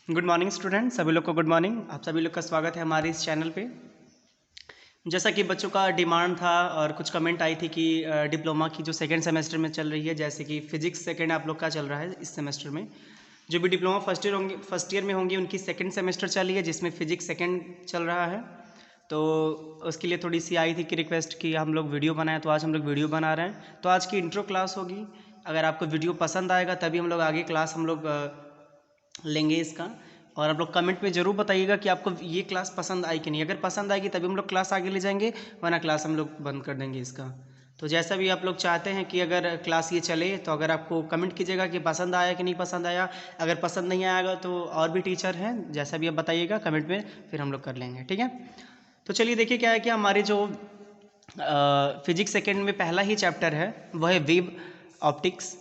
Good morning student, सभी लोग को गुड मॉर्निंग। आप सभी लोग का स्वागत है हमारे इस चैनल पे। जैसा कि बच्चों का डिमांड था और कुछ कमेंट आई थी कि डिप्लोमा की जो सेकेंड सेमेस्टर में चल रही है, जैसे कि फिजिक्स सेकेंड आप लोग का चल रहा है इस सेमेस्टर में। जो भी डिप्लोमा फर्स्ट ईयर में होंगे उनकी सेकेंड सेमेस्टर चल रही है, जिसमें फिजिक्स सेकेंड चल रहा है। तो उसके लिए थोड़ी सी आई थी कि रिक्वेस्ट कि हम लोग वीडियो बनाएं, तो आज हम लोग वीडियो बना रहे हैं। तो आज की इंट्रो क्लास होगी। अगर आपको वीडियो पसंद आएगा तभी हम लोग आगे क्लास लेंगे इसका। और आप लोग कमेंट में ज़रूर बताइएगा कि आपको ये क्लास पसंद आई कि नहीं। अगर पसंद आएगी तभी हम लोग क्लास आगे ले जाएंगे, वरना क्लास हम लोग बंद कर देंगे इसका। तो जैसा भी आप लोग चाहते हैं कि अगर क्लास ये चले, तो अगर आपको कमेंट कीजिएगा कि पसंद आया कि नहीं पसंद आया। अगर पसंद नहीं आएगा तो और भी टीचर हैं, जैसा भी आप बताइएगा कमेंट में, फिर हम लोग कर लेंगे, ठीक है। तो चलिए देखिए क्या है कि हमारे जो फिजिक्स सेकेंड में पहला ही चैप्टर है वह है वेव ऑप्टिक्स।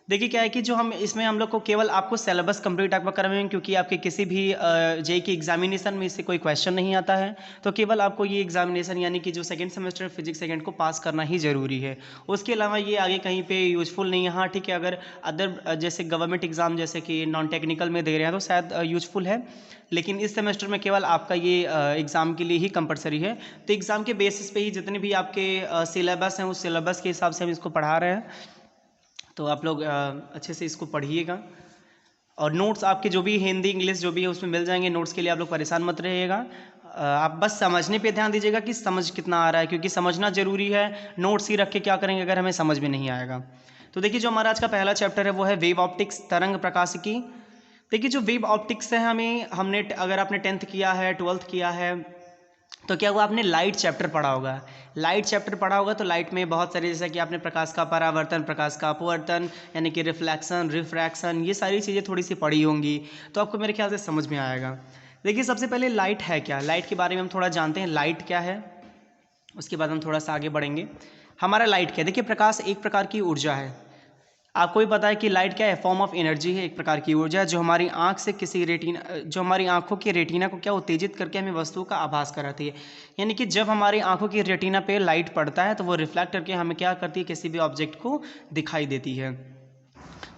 देखिए क्या है कि जो हम लोग को केवल आपको सिलेबस कंप्लीट आपका करवाएंगे, क्योंकि आपके किसी भी जेई की एग्जामिनेशन में इससे कोई क्वेश्चन नहीं आता है। तो केवल आपको ये एग्जामिनेशन यानी कि जो सेकंड सेमेस्टर फिजिक्स सेकंड को पास करना ही ज़रूरी है। उसके अलावा ये आगे कहीं पे यूजफुल नहीं है। हाँ ठीक है, अगर अदर जैसे गवर्नमेंट एग्ज़ाम जैसे कि नॉन टेक्निकल में दे रहे हैं तो शायद यूजफुल है, लेकिन इस सेमेस्टर में केवल आपका ये एग्ज़ाम के लिए ही कंपलसरी है। तो एग्ज़ाम के बेसिस पे ही जितने भी आपके सिलेबस हैं उस सिलेबस के हिसाब से हम इसको पढ़ा रहे हैं। तो आप लोग अच्छे से इसको पढ़िएगा। और नोट्स आपके जो भी हिंदी इंग्लिश जो भी है उसमें मिल जाएंगे। नोट्स के लिए आप लोग परेशान मत रहिएगा। आप बस समझने पे ध्यान दीजिएगा कि समझ कितना आ रहा है, क्योंकि समझना ज़रूरी है। नोट्स ही रख के क्या करेंगे अगर हमें समझ में नहीं आएगा। तो देखिए जो हमारा आज का पहला चैप्टर है वो है वेव ऑप्टिक्स, तरंग प्रकाशिकी। देखिए जो वेव ऑप्टिक्स है हमने अगर आपने 10th किया है 12th किया है तो क्या हुआ, आपने लाइट चैप्टर पढ़ा होगा। लाइट चैप्टर पढ़ा होगा तो लाइट में बहुत सारे, जैसे कि आपने प्रकाश का परावर्तन, प्रकाश का अपवर्तन, यानी कि रिफ्लेक्शन, रिफ्रैक्शन, ये सारी चीज़ें थोड़ी सी पढ़ी होंगी। तो आपको मेरे ख्याल से समझ में आएगा। देखिए सबसे पहले लाइट है क्या, लाइट के बारे में हम थोड़ा जानते हैं। लाइट क्या है, उसके बाद हम थोड़ा सा आगे बढ़ेंगे। हमारा लाइट क्या है, देखिए प्रकाश एक प्रकार की ऊर्जा है। आपको भी पता है कि लाइट क्या है, फॉर्म ऑफ एनर्जी है, एक प्रकार की ऊर्जा जो हमारी आंख से किसी रेटिना, जो हमारी आंखों की रेटिना को क्या उत्तेजित करके हमें वस्तुओं का आभास कराती है। यानी कि जब हमारी आंखों की रेटिना पे लाइट पड़ता है तो वो रिफ्लेक्ट करके हमें क्या करती है, किसी भी ऑब्जेक्ट को दिखाई देती है।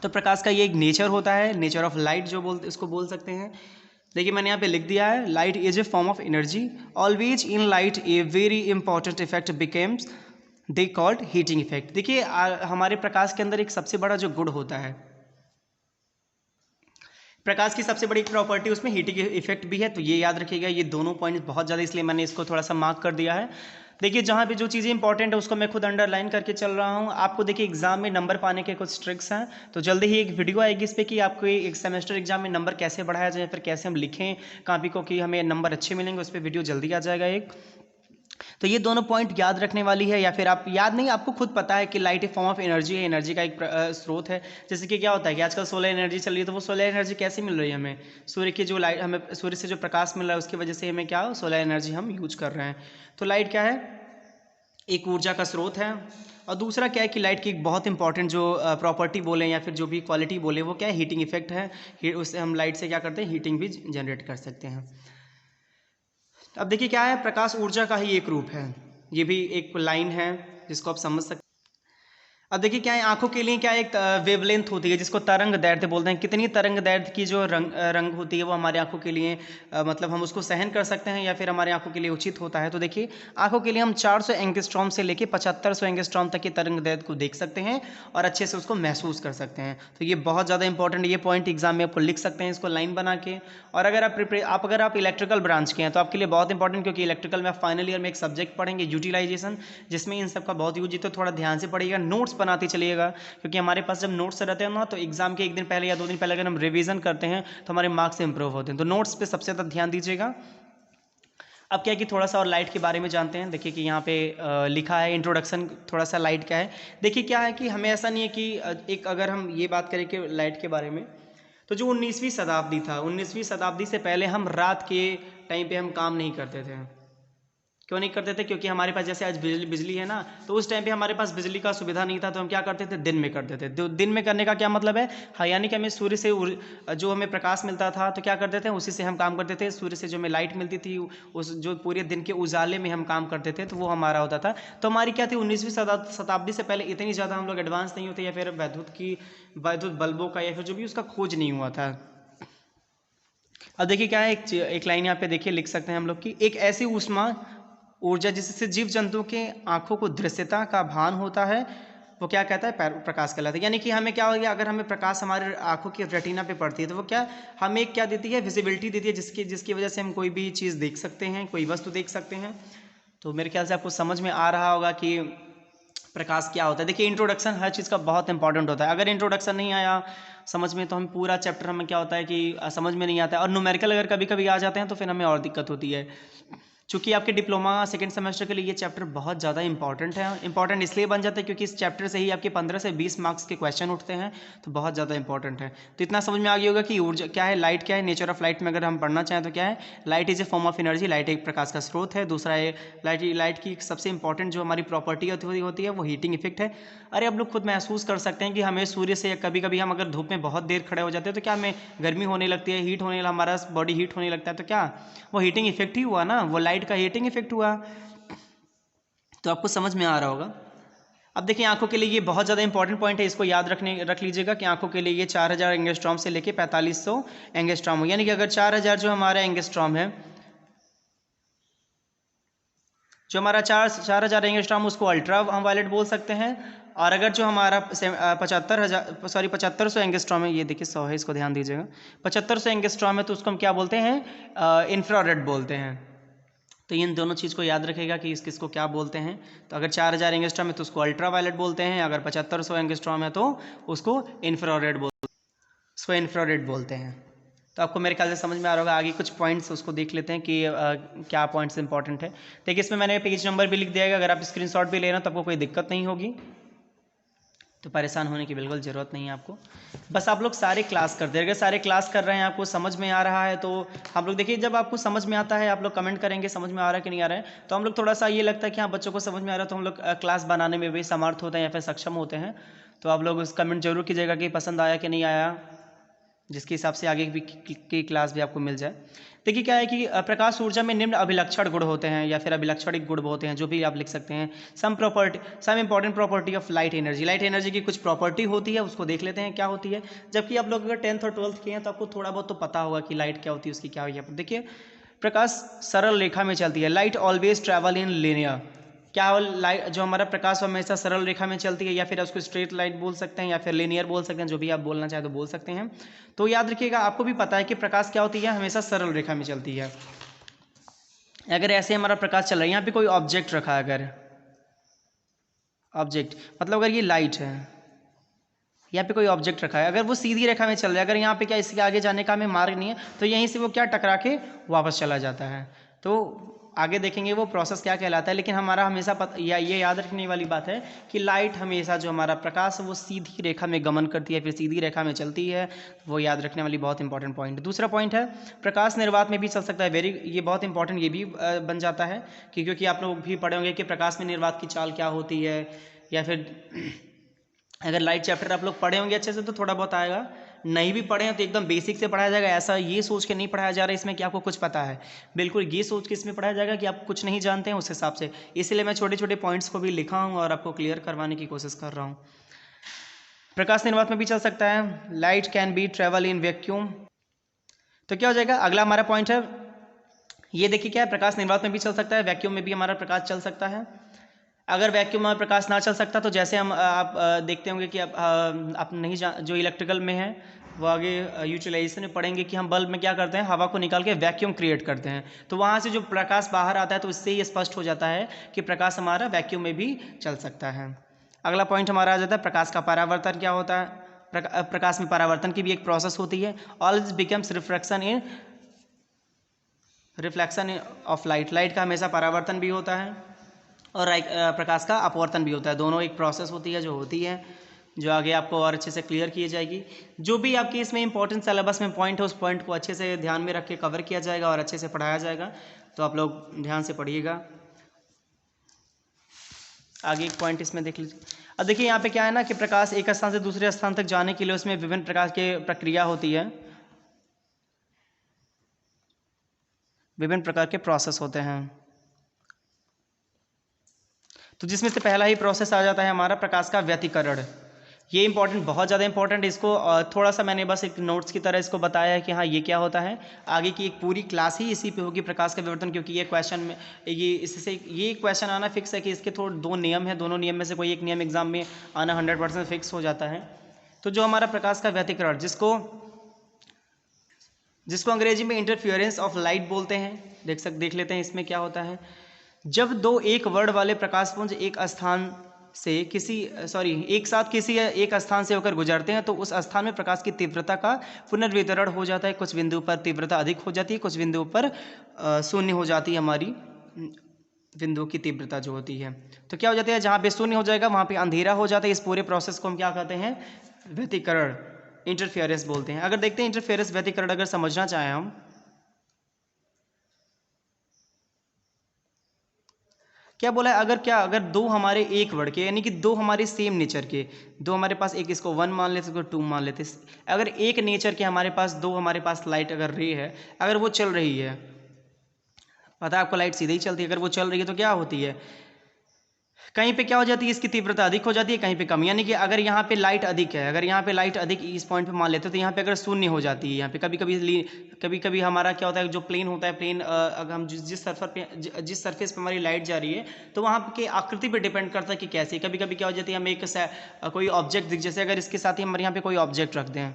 तो प्रकाश का ये एक नेचर होता है, नेचर ऑफ लाइट जो इसको बोल सकते हैं। देखिए मैंने यहाँ पे लिख दिया है, light is a form of energy. Always in light a very important effect becomes they called heating effect. देखिए हमारे प्रकाश के अंदर एक सबसे बड़ा जो गुण होता है, प्रकाश की सबसे बड़ी प्रॉपर्टी उसमें हीटिंग इफेक्ट भी है। तो ये याद रखिएगा, ये दोनों पॉइंट्स बहुत ज़्यादा, इसलिए मैंने इसको थोड़ा सा मार्क कर दिया है। देखिए जहाँ पे जो चीज़ें इंपॉर्टेंट है उसको मैं खुद अंडरलाइन करके चल रहा हूँ। आपको देखिए एग्जाम में नंबर पाने के कुछ ट्रिक्स हैं, तो जल्दी ही एक वीडियो आएगी इस पर कि आपको एक सेमेस्टर एग्जाम में नंबर कैसे बढ़ाया जाए, फिर कैसे हम लिखें कॉपी को कि हमें नंबर अच्छे मिलेंगे, उस पर वीडियो जल्दी आ जाएगा एक। तो ये दोनों पॉइंट याद रखने वाली है, या फिर आप याद नहीं, आपको खुद पता है कि लाइट एक फॉर्म ऑफ एनर्जी है, एनर्जी का एक स्रोत है। जैसे कि क्या होता है कि आजकल सोलर एनर्जी चल रही है, तो वो सोलर एनर्जी कैसे मिल रही है हमें, सूर्य की जो लाइट, हमें सूर्य से जो प्रकाश मिल रहा है उसकी वजह से हमें क्या सोलर एनर्जी हम यूज कर रहे हैं। तो लाइट क्या है, एक ऊर्जा का स्रोत है। और दूसरा क्या है कि लाइट की एक बहुत इंपॉर्टेंट जो प्रॉपर्टी बोले या फिर जो भी क्वालिटी बोले वो क्या है, हीटिंग इफेक्ट है। उससे हम लाइट से क्या करते हैं, हीटिंग भी जनरेट कर सकते हैं। अब देखिए क्या है, प्रकाश ऊर्जा का ही एक रूप है। ये भी एक लाइन है जिसको आप समझ सकते हैं। अब देखिए क्या है, आंखों के लिए क्या एक वेवलेंथ होती है जिसको तरंग दैर्ध्य बोलते हैं। कितनी तरंग दैर्ध्य की जो रंग होती है वो हमारे आंखों के लिए मतलब हम उसको सहन कर सकते हैं या फिर हमारे आंखों के लिए उचित होता है। तो देखिए आंखों के लिए हम 400 एंगस्ट्रॉम से लेके 7500 एंगस्ट्रॉम तक की तरंग दैर्ध्य को देख सकते हैं और अच्छे से उसको महसूस कर सकते हैं। तो ये बहुत ज़्यादा इंपॉर्टेंट, ये पॉइंट एग्जाम में आपको लिख सकते हैं इसको लाइन बना के। और अगर आप इलेक्ट्रिकल ब्रांच के हैं तो आपके लिए बहुत इंपॉर्टेंट, क्योंकि इलेक्ट्रिकल में आप फाइनल ईयर में एक सब्जेक्ट पढ़ेंगे यूटिलाइजेशन, जिसमें इन सब का बहुत यूज है। तो थोड़ा ध्यान से पढ़िएगा, नोट्स बनाते चलिएगा, क्योंकि हमारे पास जब नोट्स रहते हैं ना तो एग्जाम के एक दिन पहले या 2 दिन पहले अगर हम रिवीजन करते हैं तो हमारे मार्क्स इंप्रूव होते हैं। तो नोट्स पे सबसे ज़्यादा ध्यान दीजिएगा। अब क्या है कि थोड़ा सा और लाइट के बारे में जानते हैं। देखिए कि यहाँ पे लिखा है इंट्रोडक्शन, थोड़ा सा लाइट क्या है। देखिए क्या है कि हमें ऐसा नहीं है कि एक अगर हम ये बात करें कि लाइट के बारे में, तो जो 19वीं शताब्दी था, 19वीं शताब्दी से पहले हम रात के टाइम पे हम काम नहीं करते थे। क्यों नहीं करते थे, क्योंकि हमारे पास जैसे आज बिजली है ना, तो उस टाइम पे हमारे पास बिजली का सुविधा नहीं था, तो हम क्या करते थे, दिन में करते थे। तो दिन में करने का क्या मतलब है, हाँ, यानी कि हमें सूर्य से जो हमें प्रकाश मिलता था तो क्या करते थे, उसी से हम काम करते थे। सूर्य से जो हमें लाइट मिलती थी, उस जो पूरे दिन के उजाले में हम काम करते थे, तो वो हमारा होता था। तो हमारी क्या थी, 19वीं शताब्दी से पहले इतनी ज़्यादा हम लोग एडवांस नहीं होते, या फिर वैद्युत बल्बों का या फिर जो भी उसका खोज नहीं हुआ था। अब देखिए क्या है, एक लाइन यहाँ पे देखिए लिख सकते हैं हम लोग कि एक ऐसी ऊष्मा ऊर्जा जिससे जीव जंतुओं के आंखों को दृश्यता का भान होता है, वो क्या कहता है, प्रकाश कहलाता है। यानी कि हमें क्या हो गया, अगर हमें प्रकाश हमारे आंखों की रेटिना पे पड़ती है तो वो क्या हमें क्या देती है, विजिबिलिटी देती है, जिसकी वजह से हम कोई भी चीज़ देख सकते हैं, कोई वस्तु देख सकते हैं। तो मेरे ख्याल से आपको समझ में आ रहा होगा कि प्रकाश क्या होता है। देखिए इंट्रोडक्शन हर चीज़ का बहुत इंपॉर्टेंट होता है। अगर इंट्रोडक्शन नहीं आया समझ में तो हम पूरा चैप्टर हमें क्या होता है कि समझ में नहीं आता है। और न्यूमेरिकल अगर कभी कभी आ जाते हैं तो फिर हमें और दिक्कत होती है। चूँकि आपके डिप्लोमा सेकंड सेमेस्टर के लिए ये चैप्टर बहुत ज़्यादा इंपॉर्टेंट है। इंपॉर्टेंट इसलिए बन जाता है क्योंकि इस चैप्टर से ही आपके 15 से 20 मार्क्स के क्वेश्चन उठते हैं, तो बहुत ज़्यादा इंपॉर्टेंट है। तो इतना समझ में आ गया होगा कि ऊर्जा क्या है, लाइट क्या है, नेचर ऑफ लाइट में अगर हम पढ़ना चाहें तो क्या है, light is a form of energy. Light एक प्रकाश का स्रोत है। दूसरा है लाइट की सबसे इंपॉर्टेंट जो हमारी प्रॉपर्टी होती है वो हीटिंग इफेक्ट है। अरे आप लोग खुद महसूस कर सकते हैं कि हमें सूर्य से, या कभी कभी हम अगर धूप में बहुत देर खड़े हो जाते हैं तो क्या हमें गर्मी होने लगती है, हीट होने, हमारा बॉडी हीट होने लगता है, तो क्या वो हीटिंग इफेक्ट ही हुआ ना, वो लाइट का हीटिंग इफेक्ट हुआ। तो आपको समझ में आ रहा होगा। अब देखिए आंखों के लिए ये बहुत ज़्यादा इंपॉर्टेंट पॉइंट है, इसको याद रख लीजिएगा कि आंखों के लिए ये 4000 एंगस्ट्रॉम से लेके 4500 एंगस्ट्रॉम हो। यानी कि अगर 4000 जो हमारा एंगस्ट्रॉम है, जो हमारा 4000 एंगस्ट्रॉम, उसको अल्ट्रा वायलेट बोल सकते हैं। और अगर जो हमारा 7500 एंगस्ट्रॉम है, ये देखिए 100 है, इसको ध्यान दीजिएगा, 7500 एंगस्ट्रॉम है तो उसको हम क्या बोलते हैं, इंफ्रारेड बोलते हैं। तो इन दोनों चीज़ को याद रखेगा कि किसको क्या बोलते हैं। तो अगर 4000 एंगस्ट्रॉम है तो उसको अल्ट्रा वायलेट बोलते हैं, अगर 7500 एंगस्ट्रॉम है तो उसको इंफ्रारेड बोलते हैं। तो आपको मेरे ख्याल से समझ में आ रहा होगा। आगे कुछ पॉइंट्स उसको देख लेते हैं कि क्या पॉइंट्स इंपॉर्टेंट है। देखिए इसमें मैंने पेज नंबर भी लिख दिया है, अगर आप स्क्रीनशॉट भी ले रहे हो तो आपको कोई दिक्कत नहीं होगी, तो परेशान होने की बिल्कुल ज़रूरत नहीं है आपको। बस आप लोग सारे क्लास करते हैं, अगर सारे क्लास कर रहे हैं, आपको समझ में आ रहा है तो आप लोग देखिए, जब आपको समझ में आता है आप लोग कमेंट करेंगे समझ में आ रहा है कि नहीं आ रहा है, तो हम लोग थोड़ा सा ये लगता है कि हाँ बच्चों को समझ में आ रहा है, तो हम लोग क्लास बनाने में भी समर्थ होते हैं या फिर सक्षम होते हैं। तो आप लोग उस कमेंट जरूर कीजिएगा कि पसंद आया कि नहीं आया, जिसके हिसाब से आगे की क्लास भी आपको मिल जाए। देखिए क्या है कि प्रकाश ऊर्जा में निम्न अभिलक्षण गुण होते हैं या फिर अभिलक्षणिक गुण होते हैं, जो भी आप लिख सकते हैं। Some important property of light energy. Light energy की कुछ प्रॉपर्टी होती है, उसको देख लेते हैं क्या होती है। जबकि आप लोग अगर 10th और 12th किए हैं तो आपको थोड़ा बहुत तो पता होगा कि लाइट क्या होती है, उसकी क्या हुई है। देखिए प्रकाश सरल रेखा में चलती है। Light always travel in linear. क्या लाइट जो हमारा प्रकाश हमेशा सरल रेखा में चलती है, या फिर उसको स्ट्रेट लाइट बोल सकते हैं या फिर लिनियर बोल सकते हैं, जो भी आप बोलना चाहें तो बोल सकते हैं। तो याद रखिएगा, आपको भी पता है कि प्रकाश क्या होती है, हमेशा सरल रेखा में चलती है। अगर ऐसे हमारा प्रकाश चल रहा है, यहाँ पे कोई ऑब्जेक्ट रखा है, अगर ऑब्जेक्ट मतलब अगर ये लाइट है, यहाँ पे कोई ऑब्जेक्ट रखा है, अगर वो सीधी रेखा में चल रहा है, अगर यहाँ पे क्या इसके आगे जाने का हमें मार्ग नहीं है, तो यहीं से वो क्या टकरा के वापस चला जाता है। तो आगे देखेंगे वो प्रोसेस क्या कहलाता है। लेकिन हमारा हमेशा ये याद रखने वाली बात है कि लाइट हमेशा, जो हमारा प्रकाश है वो सीधी रेखा में गमन करती है, फिर सीधी रेखा में चलती है। वो याद रखने वाली बहुत इंपॉर्टेंट पॉइंट। दूसरा पॉइंट है प्रकाश निर्वात में भी चल सकता है। ये बहुत इंपॉर्टेंट ये भी बन जाता है कि क्योंकि आप लोग भी पढ़े होंगे कि प्रकाश में निर्वात की चाल क्या होती है, या फिर अगर लाइट चैप्टर आप लोग पढ़े होंगे अच्छे से तो थोड़ा बहुत आएगा, नहीं भी पढ़े हैं तो एकदम बेसिक से पढ़ाया जाएगा। ऐसा ये सोच के नहीं पढ़ाया जा रहा है इसमें कि आपको कुछ पता है, बिल्कुल ये सोच के इसमें पढ़ाया जाएगा कि आप कुछ नहीं जानते हैं उस हिसाब से। इसलिए मैं छोटे छोटे पॉइंट्स को भी लिखा हूँ और आपको क्लियर करवाने की कोशिश कर रहा हूँ। प्रकाश निर्वात में भी चल सकता है। Light can be travel in vacuum. तो क्या हो जाएगा, अगला हमारा पॉइंट है, ये देखिए क्या है, प्रकाश निर्वात में भी चल सकता है, वैक्यूम में भी हमारा प्रकाश चल सकता है। अगर वैक्यूम में प्रकाश ना चल सकता तो जैसे हम आप देखते होंगे कि आप नहीं जो इलेक्ट्रिकल में है वो आगे यूटिलाइजेशन में पढ़ेंगे कि हम बल्ब में क्या करते हैं, हवा को निकाल के वैक्यूम क्रिएट करते हैं। तो वहाँ से जो प्रकाश बाहर आता है तो इससे ही स्पष्ट हो जाता है कि प्रकाश हमारा वैक्यूम में भी चल सकता है। अगला पॉइंट हमारा आ जाता है प्रकाश का परावर्तन क्या होता है। प्रकाश में परावर्तन की भी एक प्रोसेस होती है। All this becomes reflection of light. Light का हमेशा परावर्तन भी होता है और प्रकाश का अपवर्तन भी होता है। दोनों एक प्रोसेस होती है जो जो आगे आपको और अच्छे से क्लियर की जाएगी। जो भी आपकी इसमें इंपॉर्टेंट सिलेबस में पॉइंट है उस पॉइंट को अच्छे से ध्यान में रख के कवर किया जाएगा और अच्छे से पढ़ाया जाएगा। तो आप लोग ध्यान से पढ़िएगा। आगे एक पॉइंट इसमें देख लीजिए। अब देखिए यहाँ पे क्या है ना कि प्रकाश एक स्थान से दूसरे स्थान तक जाने के लिए उसमें विभिन्न प्रकार की प्रक्रिया होती है, विभिन्न प्रकार के प्रोसेस होते हैं। तो जिसमें से पहला ही प्रोसेस आ जाता है हमारा प्रकाश का व्यतिकरण। ये इंपॉर्टेंट, बहुत ज़्यादा इंपॉर्टेंट। इसको थोड़ा सा मैंने बस एक नोट्स की तरह इसको बताया है कि हाँ ये क्या होता है। आगे की एक पूरी क्लास ही इसी पे होगी, प्रकाश का विवर्तन, क्योंकि ये क्वेश्चन में ये इससे ये क्वेश्चन आना फिक्स है कि इसके थोड़े दो नियम है, दोनों नियम में से कोई एक नियम एग्जाम में आना 100% फिक्स हो जाता है। तो जो हमारा प्रकाश का व्यतिकरण, जिसको अंग्रेजी में इंटरफियरेंस ऑफ लाइट बोलते हैं, देख लेते हैं इसमें क्या होता है। जब दो एक वर्ण वाले प्रकाशपुंज एक स्थान से एक साथ किसी एक स्थान से होकर गुजरते हैं तो उस स्थान में प्रकाश की तीव्रता का पुनर्वितरण हो जाता है। कुछ बिंदु पर तीव्रता अधिक हो जाती है, कुछ बिंदु पर शून्य हो जाती है हमारी बिंदु की तीव्रता जो होती है। तो क्या हो जाता है, जहाँ पे शून्य हो जाएगा वहाँ पे अंधेरा हो जाता है। इस पूरे प्रोसेस को हम क्या कहते हैं, व्यतिकरण, इंटरफेरेंस बोलते हैं। अगर देखते हैं इंटरफेरेंस व्यतिकरण अगर समझना चाहें हम, क्या बोला है, अगर दो हमारे एक वर्ड के, यानी कि दो हमारे सेम नेचर के, दो हमारे पास, एक इसको 1 मान लेते, इसको 2 मान लेते, अगर एक नेचर के हमारे पास दो हमारे पास लाइट अगर रे है, अगर वो चल रही है, पता है आपको लाइट सीधे ही चलती है, अगर वो चल रही है तो क्या होती है, कहीं पे क्या हो जाती है, इसकी तीव्रता अधिक हो जाती है, कहीं पे कम। यानी कि अगर यहाँ पे लाइट अधिक है, अगर यहाँ पे लाइट अधिक इस पॉइंट पे मान लेते हैं तो यहाँ पे अगर शून्य हो जाती है, यहाँ पे कभी कभी हमारा क्या होता है, जो प्लेन होता है, प्लेन अगर हम जिस सरफेस पे हमारी लाइट जा रही है तो वहाँ के आकृति पे डिपेंड करता है कि कैसे। कभी कभी क्या हो जाती है, हम एक कोई ऑब्जेक्ट दिख, जैसे अगर इसके साथ ही हमारे यहाँ पे कोई ऑब्जेक्ट रख दें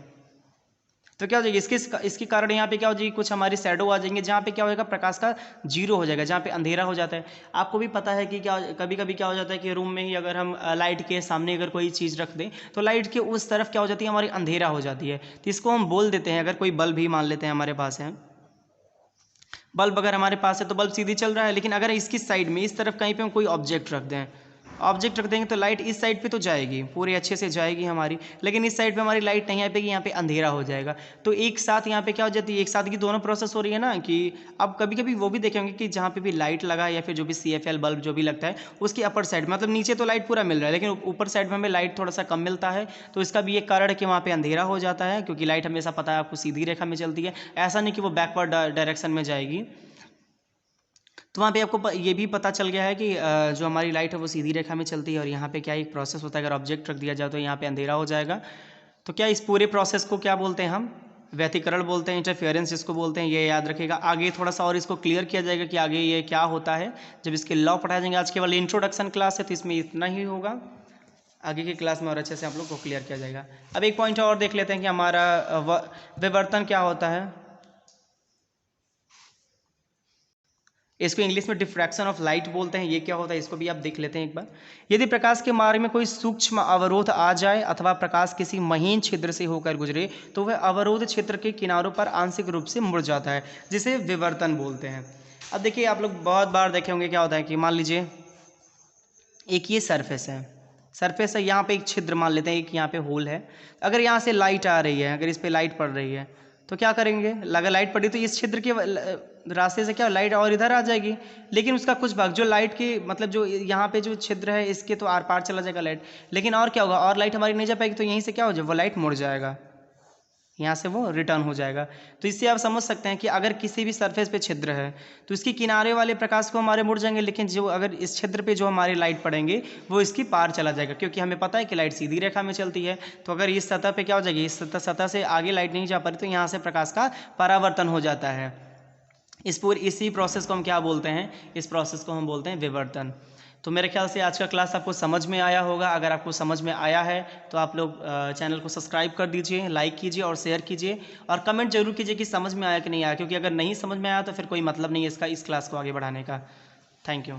तो क्या हो जाएगी, इसके कारण यहाँ पे क्या हो जाएगी, कुछ हमारी शैडो आ जाएंगे, जहाँ पे क्या होगा, प्रकाश का जीरो हो जाएगा, जहाँ पे अंधेरा हो जाता है। आपको भी पता है कि क्या कभी कभी क्या हो जाता है कि रूम में ही अगर हम लाइट के सामने अगर कोई चीज़ रख दें तो लाइट के उस तरफ क्या हो जाती है, हमारी अंधेरा हो जाती है। तो इसको हम बोल देते हैं, अगर कोई बल्ब ही मान लेते हैं हमारे पास है, बल्ब अगर हमारे पास है तो बल्ब सीधी चल रहा है, लेकिन अगर इसकी साइड में इस तरफ कहीं पे हम कोई ऑब्जेक्ट रख दें, ऑब्जेक्ट रख देंगे तो लाइट इस साइड पे तो जाएगी, पूरे अच्छे से जाएगी हमारी, लेकिन इस साइड पे हमारी लाइट नहीं आ पाएगी, यहाँ पे अंधेरा हो जाएगा। तो एक साथ यहाँ पे क्या हो जाती है, एक साथ की दोनों प्रोसेस हो रही है ना, कि अब कभी कभी वो भी देखेंगे कि जहाँ पे भी लाइट लगा है या फिर जो भी CFL बल्ब जो भी लगता है उसकी अपर साइड, मतलब नीचे तो लाइट पूरा मिल रहा है लेकिन ऊपर साइड में हमें लाइट थोड़ा सा कम मिलता है। तो इसका भी एक कारण है कि वहाँ पे अंधेरा हो जाता है, क्योंकि लाइट हमेशा पता है आपको सीधी रेखा में चलती है, ऐसा नहीं कि वो बैकवर्ड डायरेक्शन में जाएगी। तो वहाँ पे आपको ये भी पता चल गया है कि जो हमारी लाइट है वो सीधी रेखा में चलती है, और यहाँ पे क्या एक प्रोसेस होता है, अगर ऑब्जेक्ट रख दिया जाए तो यहाँ पे अंधेरा हो जाएगा। तो क्या इस पूरे प्रोसेस को क्या बोलते हैं हम, व्यतिकरण बोलते हैं, इंटरफेरेंस जिसको बोलते हैं, ये याद रखिएगा। आगे थोड़ा सा और इसको क्लियर किया जाएगा कि आगे ये क्या होता है जब इसके लॉ पढ़ाए जाएंगे। आज केवल इंट्रोडक्शन क्लास है तो इसमें इतना ही होगा, आगे की क्लास में और अच्छे से आप लोग को क्लियर किया जाएगा। अब एक पॉइंट और देख लेते हैं कि हमारा विवर्तन क्या होता है। इसको इंग्लिश में डिफ्रैक्शन ऑफ लाइट बोलते हैं, ये क्या होता है इसको भी आप देख लेते हैं एक बार। यदि प्रकाश के मार्ग में कोई सूक्ष्म अवरोध आ जाए अथवा प्रकाश किसी महीन छिद्र से होकर गुजरे तो वह अवरोध क्षेत्र के किनारों पर आंशिक रूप से मुड़ जाता है, जिसे विवर्तन बोलते हैं। अब देखिए, आप लोग बहुत बार देखे होंगे क्या होता है कि मान लीजिए एक ये सरफेस है, यहाँ पे एक छिद्र मान लेते हैं, एक यहाँ पे होल है। अगर यहाँ से लाइट आ रही है, अगर इस पर लाइट पड़ रही है तो क्या करेंगे, अगर लाइट पड़ी तो इस छिद्र के रास्ते से क्या लाइट और इधर आ जाएगी, लेकिन उसका कुछ भाग जो लाइट की, मतलब जो यहाँ पे जो छिद्र है इसके तो आर पार चला जाएगा लाइट, लेकिन और क्या होगा, और लाइट हमारी नहीं जा पाएगी, तो यहीं से क्या हो जाएगा, वो लाइट मुड़ जाएगा, यहाँ से वो रिटर्न हो जाएगा। तो इससे आप समझ सकते हैं कि अगर किसी भी सरफेस पे छिद्र है तो इसकी किनारे वाले प्रकाश को हमारे मुड़ जाएंगे, लेकिन जो अगर इस छिद्र पे जो हमारी लाइट पड़ेंगे वो इसकी पार चला जाएगा, क्योंकि हमें पता है कि लाइट सीधी रेखा में चलती है। तो अगर इस सतह पे क्या हो जाएगी, इस सतह से आगे लाइट नहीं जा पा रही तो यहाँ से प्रकाश का परावर्तन हो जाता है। इसी प्रोसेस को हम क्या बोलते हैं, इस प्रोसेस को हम बोलते हैं विवर्तन। तो मेरे ख्याल से आज का क्लास आपको समझ में आया होगा। अगर आपको समझ में आया है तो आप लोग चैनल को सब्सक्राइब कर दीजिए, लाइक कीजिए और शेयर कीजिए, और कमेंट जरूर कीजिए कि समझ में आया कि नहीं आया, क्योंकि अगर नहीं समझ में आया तो फिर कोई मतलब नहीं है इस क्लास को आगे बढ़ाने का। Thank you.